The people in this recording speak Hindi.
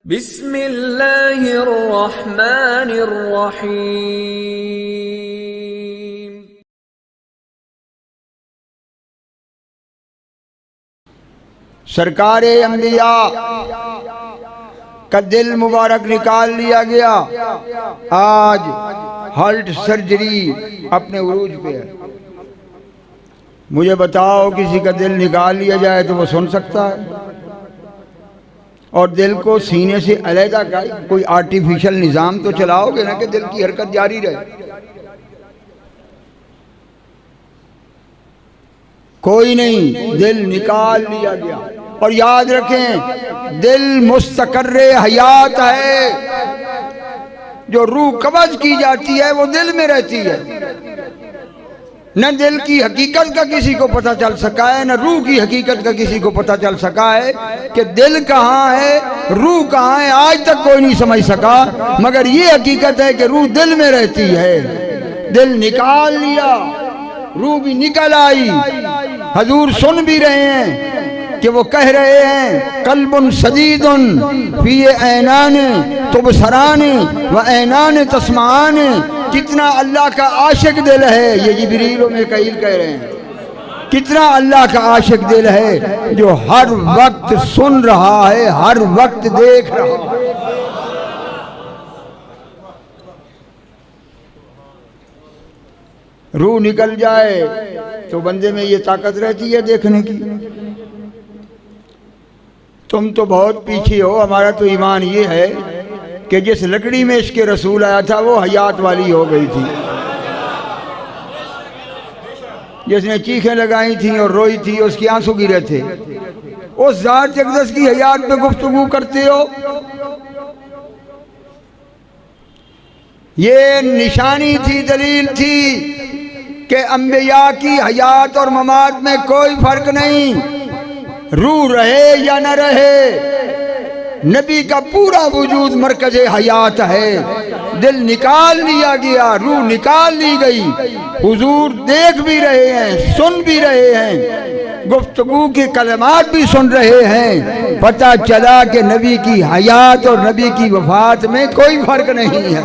बिस्मिल्लाहिर्रहमानिर्रहीम। सरकार अंबिया का दिल मुबारक निकाल लिया गया। आज हार्ट सर्जरी अपने उरूज पे है। मुझे बताओ, किसी का दिल निकाल लिया जाए तो वो सुन सकता है? और दिल को सीने से अलहदा का कोई आर्टिफिशियल निज़ाम तो चलाओगे ना कि दिल की हरकत जारी रहे। कोई नहीं, दिल निकाल लिया गया। और याद रखें, दिल मुस्तकर्रे हयात है। जो रूह कब्ज़ की जाती है वो दिल में रहती है। न दिल की हकीकत का किसी को पता चल सका है, न रूह की हकीकत का किसी को पता चल सका है कि दिल कहाँ है, रूह कहाँ है। आज तक कोई नहीं समझ सका, मगर ये हकीकत है कि रूह दिल में रहती है। दिल निकाल लिया, रूह भी निकल आई। हजूर सुन भी रहे हैं कि वो कह रहे हैं, कल्बुन सदीदुन फी ऐनान तुबसरान व ऐनान तस्मान। कितना अल्लाह का आशिक दिल है, ये जिब्रील व मीकाईल कह रहे हैं। कितना अल्लाह का आशिक दिल है जो हर वक्त सुन रहा है, हर वक्त देख रहा है। रूह निकल जाए तो बंदे में ये ताकत रहती है देखने की। तुम तो बहुत पीछे हो। हमारा तो ईमान ये है कि जिस लकड़ी में इसके रसूल आया था वो हयात वाली हो गई थी। जिसने चीखें लगाई थी और रोई थी, उसके आंसू गिरे थे। उस ज़ात अक़दस की हयात में गुफ्तगू करते हो। ये निशानी थी, दलील थी कि अंबिया की हयात और ममात में कोई फर्क नहीं। रूह रहे या न रहे, नबी का पूरा वजूद मरकज हयात है। दिल निकाल लिया गया, रूह निकाल ली गई। हुजूर देख भी रहे हैं, सुन भी रहे हैं, गुफ्तगू के कलमात भी सुन रहे हैं। पता चला कि नबी की हयात और नबी की वफात में कोई फर्क नहीं है।